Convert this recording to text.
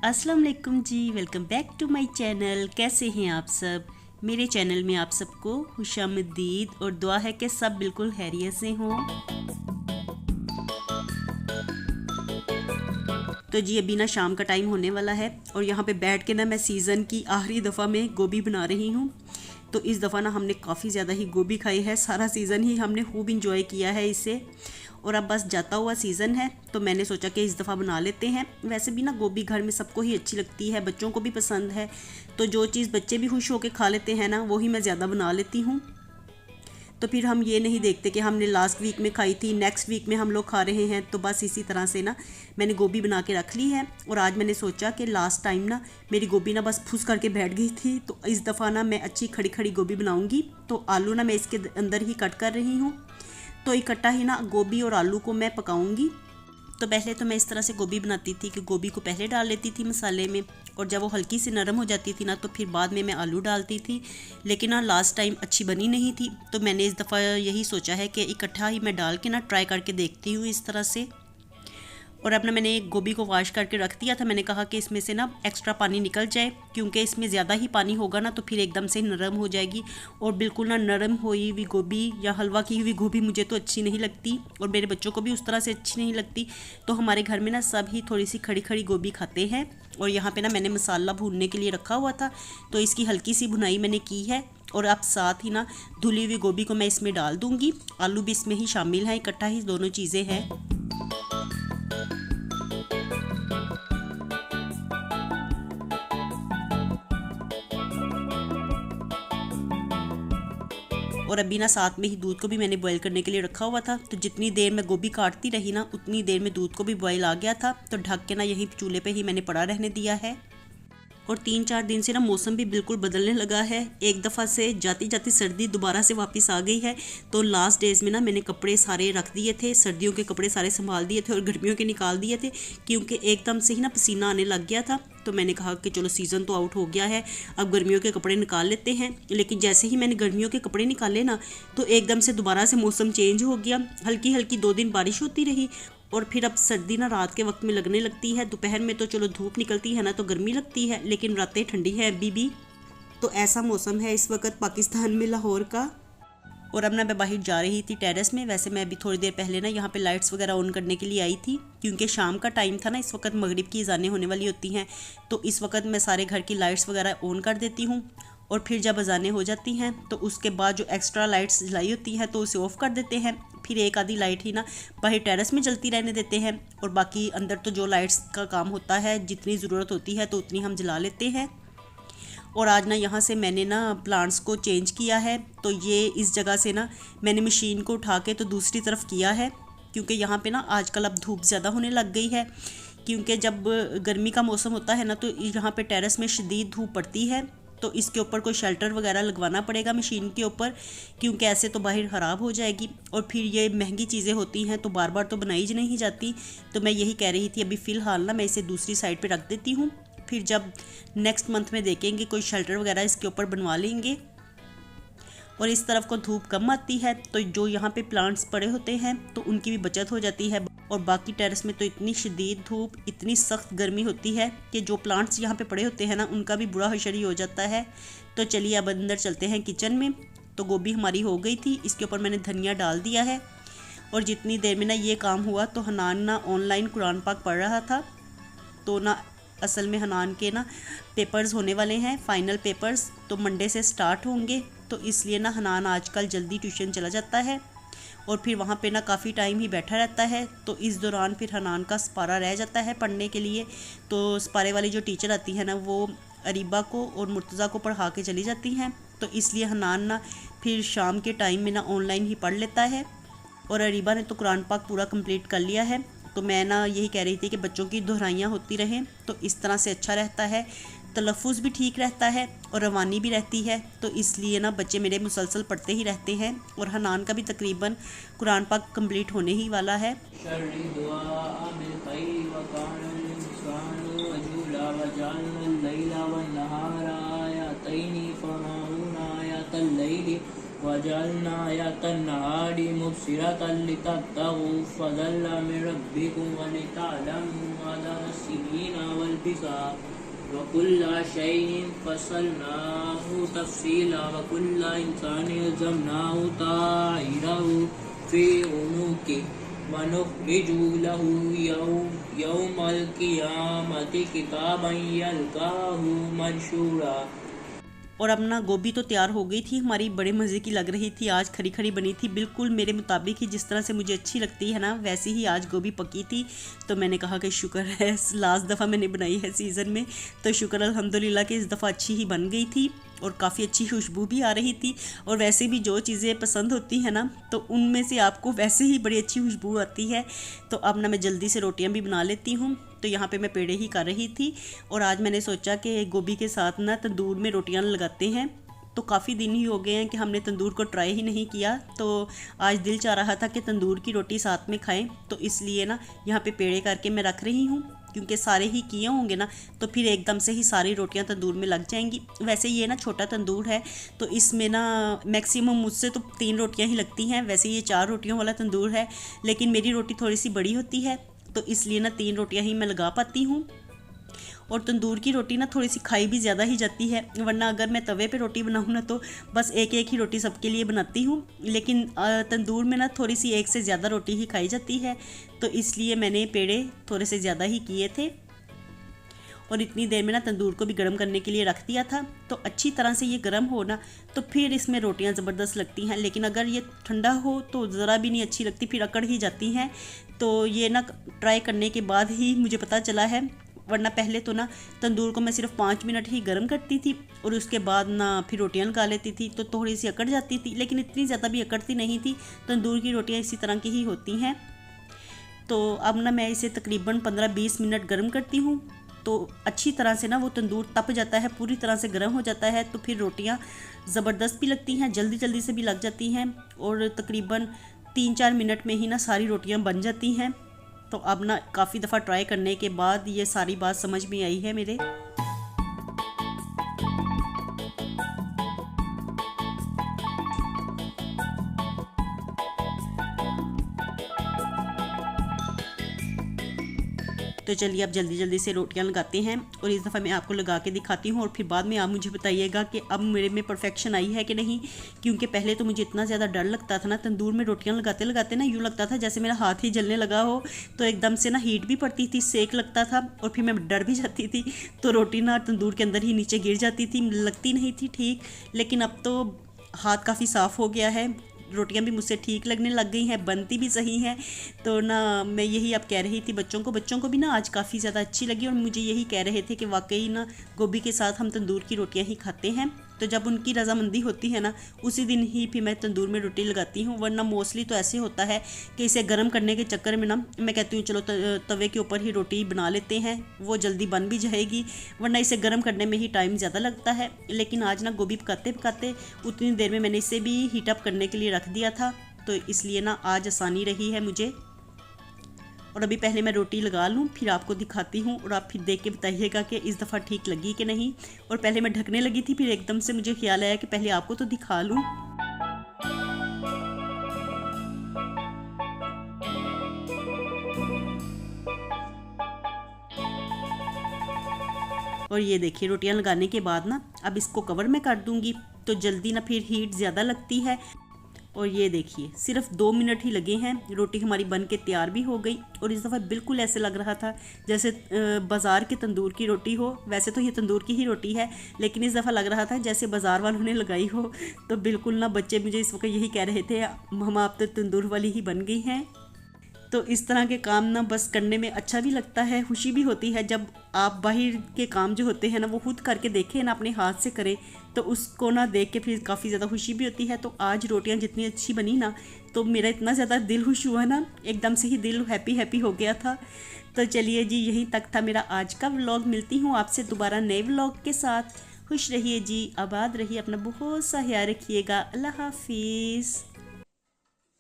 अस्सलाम वालेकुम जी, welcome back to my channel. कैसे हैं आप सब? मेरे चैनल में आप सबको खुशामदीद और दुआ है कि सब बिल्कुल खैरियत से हों। तो जी अभी ना शाम का टाइम होने वाला है और यहाँ पे बैठ के ना मैं सीज़न की आखिरी दफ़ा में गोभी बना रही हूँ। तो इस दफ़ा ना हमने काफ़ी ज़्यादा ही गोभी खाई है, सारा सीज़न ही हमने खूब इंजॉय किया है इसे। और अब बस जाता हुआ सीज़न है तो मैंने सोचा कि इस दफ़ा बना लेते हैं। वैसे भी ना गोभी घर में सबको ही अच्छी लगती है, बच्चों को भी पसंद है। तो जो चीज़ बच्चे भी खुश होकर खा लेते हैं ना, वही मैं ज़्यादा बना लेती हूँ। तो फिर हम ये नहीं देखते कि हमने लास्ट वीक में खाई थी, नेक्स्ट वीक में हम लोग खा रहे हैं। तो बस इसी तरह से ना मैंने गोभी बना के रख ली है। और आज मैंने सोचा कि लास्ट टाइम ना मेरी गोभी ना बस फुस करके बैठ गई थी, तो इस दफ़ा ना मैं अच्छी खड़ी खड़ी गोभी बनाऊंगी। तो आलू ना मैं इसके अंदर ही कट कर रही हूँ। तो इकट्ठा ही ना गोभी और आलू को मैं पकाऊंगी। तो पहले तो मैं इस तरह से गोभी बनाती थी कि गोभी को पहले डाल लेती थी मसाले में, और जब वो हल्की सी नरम हो जाती थी ना तो फिर बाद में मैं आलू डालती थी। लेकिन ना लास्ट टाइम अच्छी बनी नहीं थी, तो मैंने इस दफ़ा यही सोचा है कि इकट्ठा ही मैं डाल के ना ट्राई करके देखती हूँ इस तरह से। और अब ना मैंने गोभी को वॉश करके रख दिया था। मैंने कहा कि इसमें से ना एक्स्ट्रा पानी निकल जाए, क्योंकि इसमें ज़्यादा ही पानी होगा ना तो फिर एकदम से नरम हो जाएगी। और बिल्कुल ना नरम हुई हुई गोभी या हलवा की हुई गोभी मुझे तो अच्छी नहीं लगती, और मेरे बच्चों को भी उस तरह से अच्छी नहीं लगती। तो हमारे घर में ना सब ही थोड़ी सी खड़ी खड़ी गोभी खाते हैं। और यहाँ पर ना मैंने मसाला भूनने के लिए रखा हुआ था, तो इसकी हल्की सी भुनाई मैंने की है। और अब साथ ही ना धुली हुई गोभी को मैं इसमें डाल दूँगी। आलू भी इसमें ही शामिल हैं, इकट्ठा ही दोनों चीज़ें हैं। और अभी ना साथ में ही दूध को भी मैंने बॉईल करने के लिए रखा हुआ था। तो जितनी देर मैं गोभी काटती रही ना, उतनी देर में दूध को भी बॉईल आ गया था। तो ढक के ना यही चूल्हे पे ही मैंने पड़ा रहने दिया है। और 3-4 दिन से ना मौसम भी बिल्कुल बदलने लगा है। एक दफ़ा से जाती जाती सर्दी दोबारा से वापस आ गई है। तो लास्ट डेज़ में ना मैंने कपड़े सारे रख दिए थे, सर्दियों के कपड़े सारे संभाल दिए थे और गर्मियों के निकाल दिए थे, क्योंकि एकदम से ही ना पसीना आने लग गया था। तो मैंने कहा कि चलो सीज़न तो आउट हो गया है, अब गर्मियों के कपड़े निकाल लेते हैं। लेकिन जैसे ही मैंने गर्मियों के कपड़े निकाले ना, तो एकदम से दोबारा से मौसम चेंज हो गया। हल्की हल्की 2 दिन बारिश होती रही, और फिर अब सर्दी ना रात के वक्त में लगने लगती है। दोपहर में तो चलो धूप निकलती है ना तो गर्मी लगती है, लेकिन रातें ठंडी है अभी भी। तो ऐसा मौसम है इस वक्त पाकिस्तान में, लाहौर का। और अब ना मैं बाहर जा रही थी टेरेस में। वैसे मैं अभी थोड़ी देर पहले ना यहाँ पे लाइट्स वगैरह ऑन करने के लिए आई थी, क्योंकि शाम का टाइम था ना, इस वक्त मगरिब की अज़ानें होने वाली होती हैं। तो इस वक्त मैं सारे घर की लाइट्स वगैरह ऑन कर देती हूँ, और फिर जब अज़ानें हो जाती हैं तो उसके बाद जो एक्स्ट्रा लाइट्स जलाई होती हैं तो उसे ऑफ़ कर देते हैं। फिर एक आधी लाइट ही ना बाहर टेरेस में जलती रहने देते हैं, और बाकी अंदर तो जो लाइट्स का काम होता है, जितनी ज़रूरत होती है तो उतनी हम जला लेते हैं। और आज ना यहाँ से मैंने ना प्लांट्स को चेंज किया है। तो ये इस जगह से ना मैंने मशीन को उठा के तो दूसरी तरफ किया है, क्योंकि यहाँ पे ना आजकल अब धूप ज़्यादा होने लग गई है। क्योंकि जब गर्मी का मौसम होता है ना तो यहाँ पे टेरेस में शदीद धूप पड़ती है। तो इसके ऊपर कोई शेल्टर वगैरह लगवाना पड़ेगा मशीन के ऊपर, क्योंकि ऐसे तो बाहर ख़राब हो जाएगी। और फिर ये महंगी चीज़ें होती हैं तो बार बार तो बनाई नहीं जाती। तो मैं यही कह रही थी अभी फ़िलहाल ना मैं इसे दूसरी साइड पे रख देती हूँ। फिर जब नेक्स्ट मंथ में देखेंगे कोई शेल्टर वगैरह इसके ऊपर बनवा लेंगे। और इस तरफ को धूप कम आती है, तो जो यहाँ पे प्लांट्स पड़े होते हैं तो उनकी भी बचत हो जाती है। और बाकी टेरेस में तो इतनी शदीद धूप, इतनी सख्त गर्मी होती है कि जो प्लांट्स यहाँ पे पड़े होते हैं ना, उनका भी बुरा हशर ही हो जाता है। तो चलिए अब अंदर चलते हैं किचन में। तो गोभी हमारी हो गई थी, इसके ऊपर मैंने धनिया डाल दिया है। और जितनी देर में ना ये काम हुआ तो हनान ना ऑनलाइन कुरान पाक पढ़ रहा था। तो ना असल में हनान के ना पेपर्स होने वाले हैं, फ़ाइनल पेपर्स, तो मंडे से स्टार्ट होंगे। तो इसलिए ना हनान आजकल जल्दी ट्यूशन चला जाता है, और फिर वहाँ पे ना काफ़ी टाइम ही बैठा रहता है। तो इस दौरान फिर हनान का स्पारा रह जाता है पढ़ने के लिए। तो स्पारे वाली जो टीचर आती है ना, वो अरीबा को और मुर्तज़ा को पढ़ा के चली जाती हैं। तो इसलिए हनान ना फिर शाम के टाइम में ना ऑनलाइन ही पढ़ लेता है। और अरीबा ने तो कुरान पाक पूरा कंप्लीट कर लिया है। तो मैं ना यही कह रही थी कि बच्चों की दोहराइयाँ होती रहें, तो इस तरह से अच्छा रहता है, तलफ़ुज़ भी ठीक रहता है और रवानी भी रहती है। तो इसलिए ना बच्चे मेरे मुसलसल पढ़ते ही रहते हैं। और हनान का भी तकरीबन कुरान पाक कंप्लीट होने ही वाला है। वजअलना आयतन नहारी मुबसिरतन लितब्तगू फज़लन मिन रब्बिकुम वलितअलमू अदद स्सिनीना वल हिसाब वकुल्ला शैइन फस्सलनाहु तफसीला वकुल्ला इंसानिन अल्ज़मनाहु ताइरहु फी उनुकी वनुखरिजु लहु यौमल क़ियामति किताबन यल्क़ाहु मंशूरा। और अब ना गोभी तो तैयार हो गई थी हमारी, बड़े मज़े की लग रही थी। आज खरी खरी बनी थी, बिल्कुल मेरे मुताबिक ही, जिस तरह से मुझे अच्छी लगती है ना वैसी ही आज गोभी पकी थी। तो मैंने कहा कि शुक्र है लास्ट दफ़ा मैंने बनाई है सीज़न में, तो शुक्र अल्हम्दुलिल्लाह कि इस दफ़ा अच्छी ही बन गई थी और काफ़ी अच्छी खुशबू भी आ रही थी। और वैसे भी जो चीज़ें पसंद होती हैं ना तो उनमें से आपको वैसे ही बड़ी अच्छी खुशबू आती है। तो अब ना मैं जल्दी से रोटियां भी बना लेती हूँ। तो यहाँ पे मैं पेड़े ही कर रही थी और आज मैंने सोचा कि गोभी के साथ ना तंदूर में रोटियां लगाते हैं। तो काफ़ी दिन ही हो गए हैं कि हमने तंदूर को ट्राई ही नहीं किया, तो आज दिल चाह रहा था कि तंदूर की रोटी साथ में खाएं। तो इसलिए ना यहाँ पे पेड़े करके मैं रख रही हूँ, क्योंकि सारे ही किए होंगे ना तो फिर एकदम से ही सारी रोटियां तंदूर में लग जाएंगी। वैसे ये ना छोटा तंदूर है तो इसमें ना मैक्सिमम मुझसे तो 3 रोटियां ही लगती हैं। वैसे ये 4 रोटियों वाला तंदूर है, लेकिन मेरी रोटी थोड़ी सी बड़ी होती है तो इसलिए ना 3 रोटियां ही मैं लगा पाती हूँ। और तंदूर की रोटी ना थोड़ी सी खाई भी ज़्यादा ही जाती है, वरना अगर मैं तवे पे रोटी बनाऊँ ना तो बस एक एक ही रोटी सबके लिए बनाती हूँ। लेकिन तंदूर में ना थोड़ी सी एक से ज़्यादा रोटी ही खाई जाती है, तो इसलिए मैंने पेड़े थोड़े से ज़्यादा ही किए थे। और इतनी देर में ना तंदूर को भी गर्म करने के लिए रख दिया था। तो अच्छी तरह से ये गर्म हो ना तो फिर इसमें रोटियां ज़बरदस्त लगती हैं, लेकिन अगर ये ठंडा हो तो ज़रा भी नहीं अच्छी लगती, फिर अकड़ ही जाती हैं। तो ये ना ट्राई करने के बाद ही मुझे पता चला है, वरना पहले तो ना तंदूर को मैं सिर्फ 5 मिनट ही गर्म करती थी और उसके बाद ना फिर रोटियां निकाल लेती थी, तो थोड़ी सी अकड़ जाती थी, लेकिन इतनी ज़्यादा भी अकड़ती नहीं थी। तंदूर की रोटियाँ इसी तरह की ही होती हैं। तो अब ना मैं इसे तकरीबन 15-20 मिनट गर्म करती हूँ। तो अच्छी तरह से ना वो तंदूर तप जाता है, पूरी तरह से गर्म हो जाता है, तो फिर रोटियां ज़बरदस्त भी लगती हैं, जल्दी जल्दी से भी लग जाती हैं और तकरीबन 3-4 मिनट में ही ना सारी रोटियां बन जाती हैं। तो अब ना काफ़ी दफ़ा ट्राई करने के बाद ये सारी बात समझ में आई है मेरे। तो चलिए अब जल्दी जल्दी से रोटियां लगाते हैं और इस दफ़ा मैं आपको लगा के दिखाती हूँ और फिर बाद में आप मुझे बताइएगा कि अब मेरे में परफेक्शन आई है कि नहीं। क्योंकि पहले तो मुझे इतना ज़्यादा डर लगता था ना तंदूर में रोटियां लगाते लगाते ना, यूँ लगता था जैसे मेरा हाथ ही जलने लगा हो। तो एकदम से ना हीट भी पड़ती थी, सेक लगता था और फिर मैं डर भी जाती थी, तो रोटी ना तंदूर के अंदर ही नीचे गिर जाती थी, लगती नहीं थी ठीक। लेकिन अब तो हाथ काफ़ी साफ़ हो गया है, रोटियां भी मुझसे ठीक लगने लग गई हैं, बनती भी सही हैं। तो ना मैं यही अब कह रही थी बच्चों को भी ना आज काफ़ी ज़्यादा अच्छी लगी और मुझे यही कह रहे थे कि वाकई ना गोभी के साथ हम तंदूर की रोटियां ही खाते हैं। तो जब उनकी रजामंदी होती है ना उसी दिन ही फिर मैं तंदूर में रोटी लगाती हूँ, वरना मोस्टली तो ऐसे होता है कि इसे गर्म करने के चक्कर में ना मैं कहती हूँ चलो तवे के ऊपर ही रोटी बना लेते हैं, वो जल्दी बन भी जाएगी, वरना इसे गर्म करने में ही टाइम ज़्यादा लगता है। लेकिन आज ना गोभी पकाते पकाते उतनी देर में मैंने इसे भी हीट अप करने के लिए रख दिया था, तो इसलिए ना आज आसानी रही है मुझे। और अभी पहले मैं रोटी लगा लूँ फिर आपको दिखाती हूँ और आप फिर देख के बताइएगा कि इस दफ़ा ठीक लगी कि नहीं। और पहले मैं ढकने लगी थी, फिर एकदम से मुझे ख्याल आया कि पहले आपको तो दिखा लूँ। और ये देखिए रोटियां लगाने के बाद ना अब इसको कवर में कर दूंगी, तो जल्दी ना फिर हीट ज़्यादा लगती है। और ये देखिए सिर्फ 2 मिनट ही लगे हैं, रोटी हमारी बन के तैयार भी हो गई। और इस दफ़ा बिल्कुल ऐसे लग रहा था जैसे बाज़ार के तंदूर की रोटी हो। वैसे तो ये तंदूर की ही रोटी है, लेकिन इस दफ़ा लग रहा था जैसे बाज़ार वालों ने लगाई हो। तो बिल्कुल ना बच्चे मुझे इस वक्त यही कह रहे थे हम आप तो तंदूर वाली ही बन गई हैं। तो इस तरह के काम ना बस करने में अच्छा भी लगता है, खुशी भी होती है जब आप बाहर के काम जो होते हैं ना वो खुद करके देखें ना, अपने हाथ से करें, तो उसको ना देख के फिर काफ़ी ज़्यादा खुशी भी होती है। तो आज रोटियां जितनी अच्छी बनी ना तो मेरा इतना ज़्यादा दिल खुश हुआ ना, एकदम से ही दिल हैप्पी हैप्पी हो गया था। तो चलिए जी यहीं तक था मेरा आज का व्लॉग। मिलती हूँ आपसे दोबारा नए व्लॉग के साथ। खुश रहिए जी, आबाद रहिए, अपना बहुत सा ख्याल रखिएगा। अल्लाह हाफिज़।